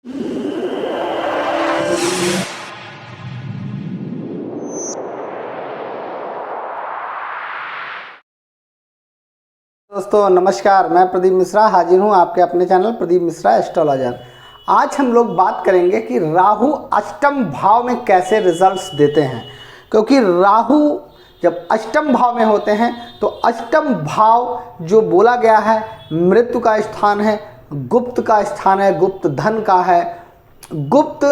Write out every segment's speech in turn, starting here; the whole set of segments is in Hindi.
दोस्तों नमस्कार, मैं प्रदीप मिश्रा हाजिर हूं आपके अपने चैनल प्रदीप मिश्रा एस्ट्रोलॉजर। आज हम लोग बात करेंगे कि राहु अष्टम भाव में कैसे रिजल्ट्स देते हैं, क्योंकि राहु जब अष्टम भाव में होते हैं तो अष्टम भाव जो बोला गया है मृत्यु का स्थान है, गुप्त का स्थान है, गुप्त धन का है, गुप्त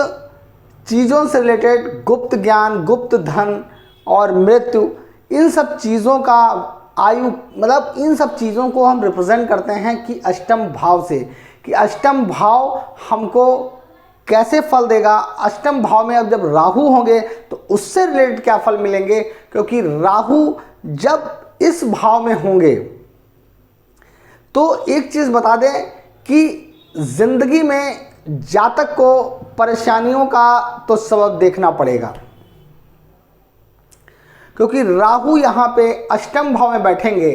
चीज़ों से रिलेटेड गुप्त ज्ञान, गुप्त धन और मृत्यु, इन सब चीज़ों का आयु मतलब इन सब चीज़ों को हम रिप्रेजेंट करते हैं कि अष्टम भाव से, कि अष्टम भाव हमको कैसे फल देगा। अष्टम भाव में अब जब राहु होंगे तो उससे रिलेटेड क्या फल मिलेंगे, क्योंकि राहु जब इस भाव में होंगे तो एक चीज़ बता दें कि जिंदगी में जातक को परेशानियों का तो सबब देखना पड़ेगा, क्योंकि राहु यहाँ पे अष्टम भाव में बैठेंगे।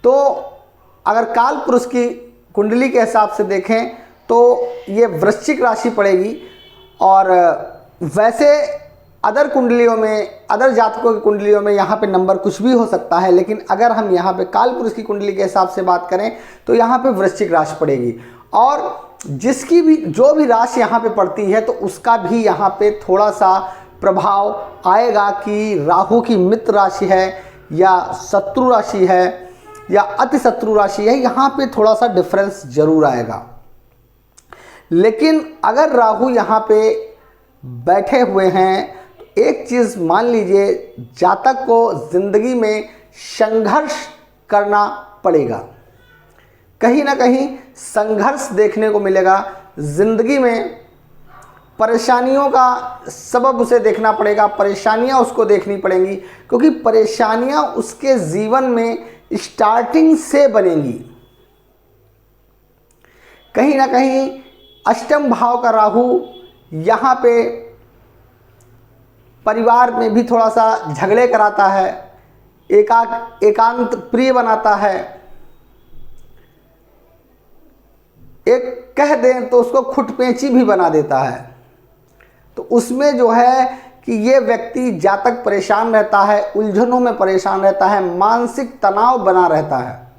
तो अगर काल पुरुष की कुंडली के हिसाब से देखें तो ये वृश्चिक राशि पड़ेगी, और वैसे अदर कुंडलियों में, अदर जातकों की कुंडलियों में यहाँ पे नंबर कुछ भी हो सकता है, लेकिन अगर हम यहाँ पे काल पुरुष की कुंडली के हिसाब से बात करें तो यहाँ पे वृश्चिक राशि पड़ेगी, और जिसकी भी जो भी राशि यहाँ पे पड़ती है तो उसका भी यहाँ पे थोड़ा सा प्रभाव आएगा कि राहु की मित्र राशि है या शत्रु राशि है या अति शत्रु राशि है, यहाँ पे थोड़ा सा डिफरेंस जरूर आएगा। लेकिन अगर राहु यहाँ पे बैठे हुए हैं तो एक चीज़ मान लीजिए, जातक को जिंदगी में संघर्ष करना पड़ेगा, कहीं ना कहीं संघर्ष देखने को मिलेगा। जिंदगी में परेशानियों का सबब उसे देखना पड़ेगा, परेशानियां उसको देखनी पड़ेंगी, क्योंकि परेशानियां उसके जीवन में स्टार्टिंग से बनेंगी। कहीं ना कहीं अष्टम भाव का राहु यहाँ पे परिवार में भी थोड़ा सा झगड़े कराता है, एकांत प्रिय बनाता है, एक कह दें तो उसको खुटपेची भी बना देता है। तो उसमें जो है कि ये व्यक्ति जातक परेशान रहता है, उलझनों में परेशान रहता है, मानसिक तनाव बना रहता है।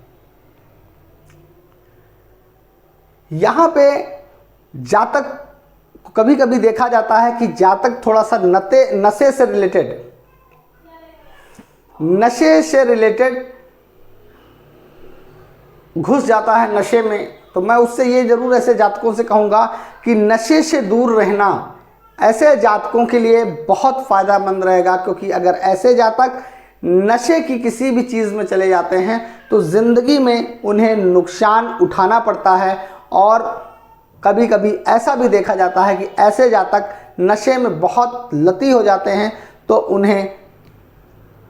यहाँ पे जातक कभी कभी देखा जाता है कि जातक थोड़ा सा नशे से रिलेटेड घुस जाता है नशे में। तो मैं उससे ये जरूर ऐसे जातकों से कहूँगा कि नशे से दूर रहना ऐसे जातकों के लिए बहुत फ़ायदेमंद रहेगा, क्योंकि अगर ऐसे जातक नशे की किसी भी चीज़ में चले जाते हैं तो ज़िंदगी में उन्हें नुकसान उठाना पड़ता है। और कभी कभी ऐसा भी देखा जाता है कि ऐसे जातक नशे में बहुत लती हो जाते हैं तो उन्हें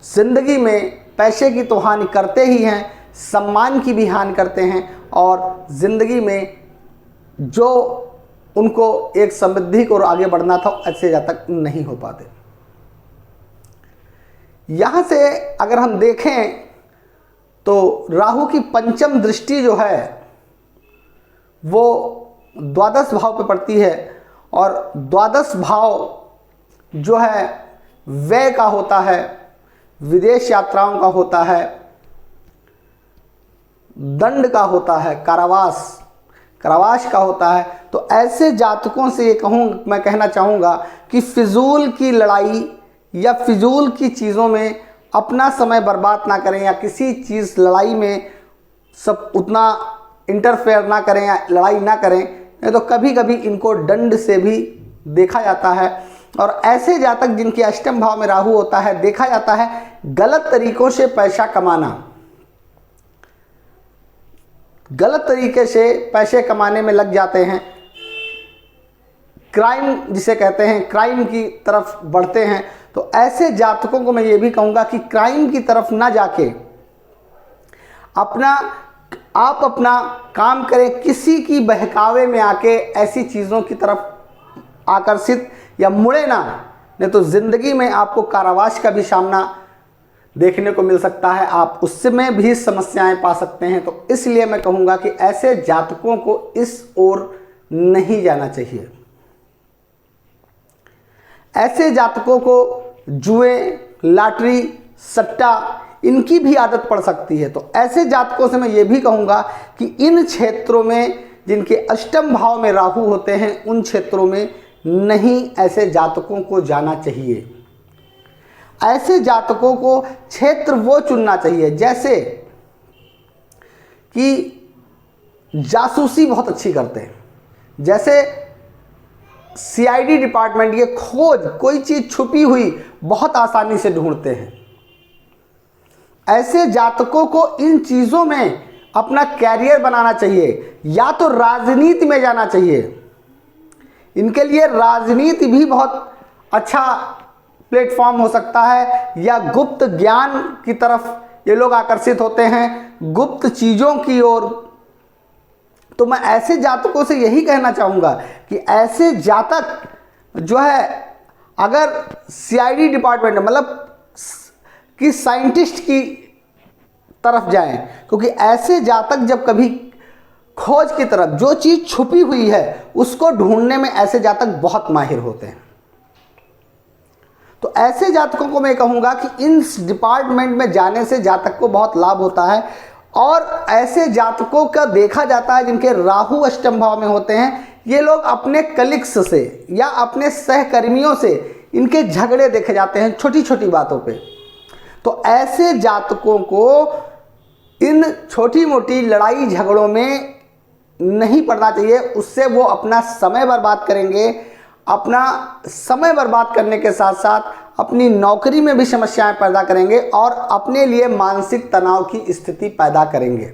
ज़िंदगी में पैसे की तो हानि करते ही हैं, सम्मान की भी हानि करते हैं, और ज़िंदगी में जो उनको एक समृद्धि को आगे बढ़ना था ऐसे जातक नहीं हो पाते। यहाँ से अगर हम देखें तो राहु की पंचम दृष्टि जो है वो द्वादश भाव पे पड़ती है, और द्वादश भाव जो है व्यय का होता है, विदेश यात्राओं का होता है, दंड का होता है, कारावास का होता है। तो ऐसे जातकों से ये मैं कहना चाहूँगा कि फिजूल की लड़ाई या फिजूल की चीज़ों में अपना समय बर्बाद ना करें, या किसी चीज़ लड़ाई में सब उतना इंटरफेयर ना करें या लड़ाई ना करें, नहीं तो कभी कभी इनको दंड से भी देखा जाता है। और ऐसे जातक जिनके अष्टम भाव में राहु होता है, देखा जाता है गलत तरीकों से पैसा कमाना, गलत तरीके से पैसे कमाने में लग जाते हैं, क्राइम जिसे कहते हैं, क्राइम की तरफ बढ़ते हैं। तो ऐसे जातकों को मैं ये भी कहूँगा कि क्राइम की तरफ ना जाके आप अपना काम करें, किसी की बहकावे में आके ऐसी चीज़ों की तरफ आकर्षित या मुड़े ना, नहीं तो ज़िंदगी में आपको कारावास का भी सामना देखने को मिल सकता है, आप उसमें भी समस्याएं पा सकते हैं। तो इसलिए मैं कहूँगा कि ऐसे जातकों को इस ओर नहीं जाना चाहिए। ऐसे जातकों को जुए, लॉटरी, सट्टा इनकी भी आदत पड़ सकती है। तो ऐसे जातकों से मैं ये भी कहूँगा कि इन क्षेत्रों में जिनके अष्टम भाव में राहु होते हैं, उन क्षेत्रों में नहीं ऐसे जातकों को जाना चाहिए। ऐसे जातकों को क्षेत्र वो चुनना चाहिए जैसे कि जासूसी बहुत अच्छी करते हैं, जैसे सीआईडी डिपार्टमेंट, ये खोज कोई चीज़ छुपी हुई बहुत आसानी से ढूंढते हैं। ऐसे जातकों को इन चीज़ों में अपना कैरियर बनाना चाहिए, या तो राजनीति में जाना चाहिए। इनके लिए राजनीति भी बहुत अच्छा प्लेटफॉर्म हो सकता है, या गुप्त ज्ञान की तरफ ये लोग आकर्षित होते हैं, गुप्त चीज़ों की ओर। तो मैं ऐसे जातकों से यही कहना चाहूँगा कि ऐसे जातक जो है अगर सीआईडी डिपार्टमेंट मतलब कि साइंटिस्ट की तरफ जाएं, क्योंकि ऐसे जातक जब कभी खोज की तरफ, जो चीज़ छुपी हुई है उसको ढूंढने में ऐसे जातक बहुत माहिर होते हैं। तो ऐसे जातकों को मैं कहूँगा कि इन डिपार्टमेंट में जाने से जातक को बहुत लाभ होता है। और ऐसे जातकों का देखा जाता है जिनके राहु अष्टम भाव में होते हैं, ये लोग अपने कलीग्स से या अपने सहकर्मियों से इनके झगड़े देखे जाते हैं छोटी छोटी बातों पे। तो ऐसे जातकों को इन छोटी मोटी लड़ाई झगड़ों में नहीं पड़ना चाहिए, उससे वो अपना समय बर्बाद करेंगे। अपना समय बर्बाद करने के साथ साथ अपनी नौकरी में भी समस्याएं पैदा करेंगे और अपने लिए मानसिक तनाव की स्थिति पैदा करेंगे।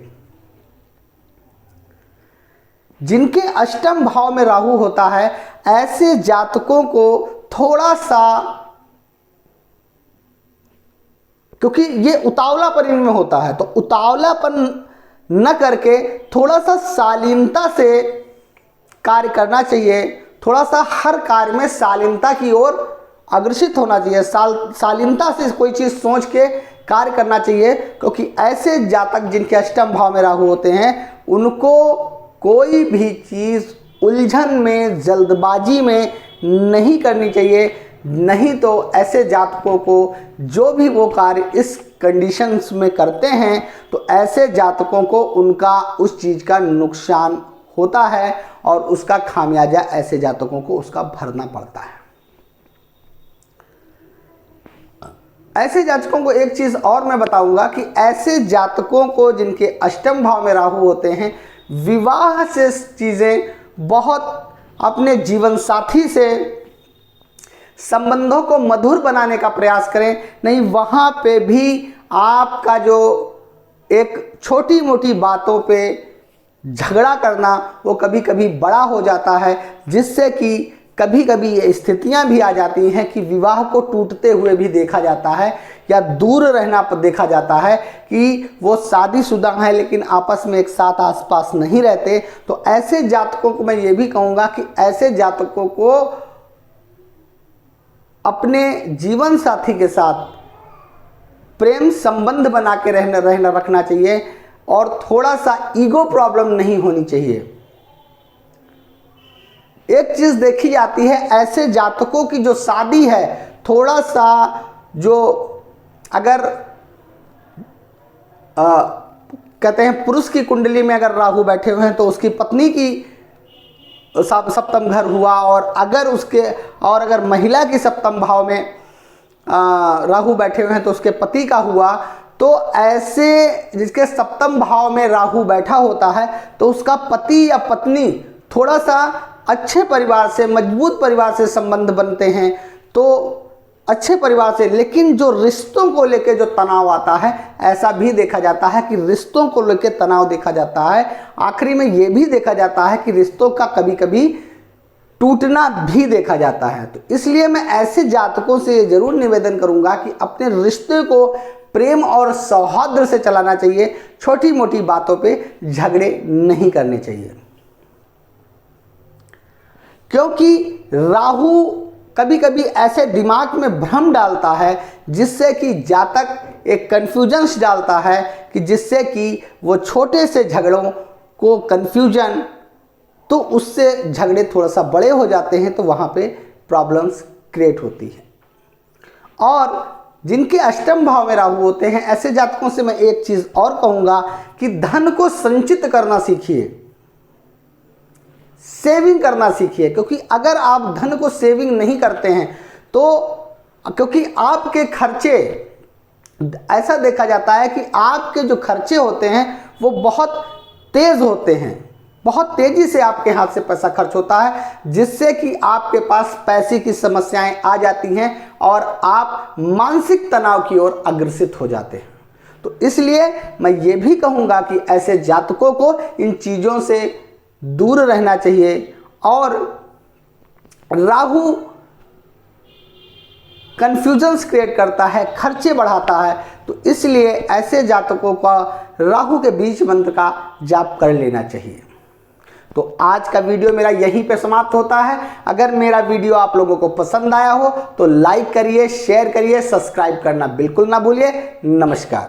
जिनके अष्टम भाव में राहु होता है, ऐसे जातकों को थोड़ा सा, क्योंकि ये उतावलापन इनमें होता है, तो उतावलापन न करके थोड़ा सा शालीनता से कार्य करना चाहिए। थोड़ा सा हर कार्य में शालीनता की ओर अग्रसित होना चाहिए, शालीनता से कोई चीज़ सोच के कार्य करना चाहिए। क्योंकि ऐसे जातक जिनके अष्टम भाव में राहु होते हैं, उनको कोई भी चीज़ उलझन में, जल्दबाजी में नहीं करनी चाहिए। नहीं तो ऐसे जातकों को जो भी वो कार्य इस कंडीशंस में करते हैं, तो ऐसे जातकों को उनका उस चीज़ का नुकसान होता है और उसका खामियाजा ऐसे जातकों को उसका भरना पड़ता है। ऐसे जातकों को एक चीज़ और मैं बताऊंगा कि ऐसे जातकों को जिनके अष्टम भाव में राहु होते हैं, विवाह से चीज़ें बहुत, अपने जीवन साथी से संबंधों को मधुर बनाने का प्रयास करें। नहीं, वहाँ पे भी आपका जो एक छोटी मोटी बातों पे झगड़ा करना वो कभी कभी बड़ा हो जाता है, जिससे कि कभी कभी ये स्थितियां भी आ जाती हैं कि विवाह को टूटते हुए भी देखा जाता है, या दूर रहना पर देखा जाता है कि वो शादीशुदा हैं लेकिन आपस में एक साथ आसपास नहीं रहते। तो ऐसे जातकों को मैं ये भी कहूँगा कि ऐसे जातकों को अपने जीवन साथी के साथ प्रेम संबंध बना के रहना रखना चाहिए, और थोड़ा सा ईगो प्रॉब्लम नहीं होनी चाहिए। एक चीज देखी जाती है, ऐसे जातकों की जो शादी है, थोड़ा सा जो अगर कहते हैं पुरुष की कुंडली में अगर राहु बैठे हुए हैं तो उसकी पत्नी की सप्तम घर हुआ, और अगर महिला की सप्तम भाव में राहु बैठे हुए हैं तो उसके पति का हुआ। तो ऐसे जिसके सप्तम भाव में राहु बैठा होता है, तो उसका पति या पत्नी थोड़ा सा अच्छे परिवार से, मजबूत परिवार से संबंध बनते हैं, तो अच्छे परिवार से। लेकिन जो रिश्तों को लेकर जो तनाव आता है, ऐसा भी देखा जाता है कि रिश्तों को लेकर तनाव देखा जाता है। आखिरी में ये भी देखा जाता है कि रिश्तों का कभी कभी टूटना भी देखा जाता है। तो इसलिए मैं ऐसे जातकों से जरूर निवेदन करूंगा कि अपने रिश्ते को प्रेम और सौहार्द से चलाना चाहिए, छोटी मोटी बातों पे झगड़े नहीं करने चाहिए। क्योंकि राहु कभी कभी ऐसे दिमाग में भ्रम डालता है, जिससे कि जातक एक कन्फ्यूजन्स डालता है, कि जिससे कि वो छोटे से झगड़ों को कन्फ्यूजन तो उससे झगड़े थोड़ा सा बड़े हो जाते हैं, तो वहाँ पे प्रॉब्लम्स क्रिएट होती है। और जिनके अष्टम भाव में राहु होते हैं, ऐसे जातकों से मैं एक चीज़ और कहूँगा कि धन को संचित करना सीखिए, सेविंग करना सीखिए। क्योंकि अगर आप धन को सेविंग नहीं करते हैं तो क्योंकि आपके खर्चे, ऐसा देखा जाता है कि आपके जो खर्चे होते हैं वो बहुत तेज़ होते हैं, बहुत तेज़ी से आपके हाथ से पैसा खर्च होता है, जिससे कि आपके पास पैसे की समस्याएं आ जाती हैं और आप मानसिक तनाव की ओर अग्रसित हो जाते हैं। तो इसलिए मैं ये भी कहूँगा कि ऐसे जातकों को इन चीज़ों से दूर रहना चाहिए। और राहु कन्फ्यूजन्स क्रिएट करता है, खर्चे बढ़ाता है, तो इसलिए ऐसे जातकों का राहु के बीज मंत्र का जाप कर लेना चाहिए। तो आज का वीडियो मेरा यहीं पे समाप्त होता है। अगर मेरा वीडियो आप लोगों को पसंद आया हो तो लाइक करिए, शेयर करिए, सब्सक्राइब करना बिल्कुल ना भूलिए। नमस्कार।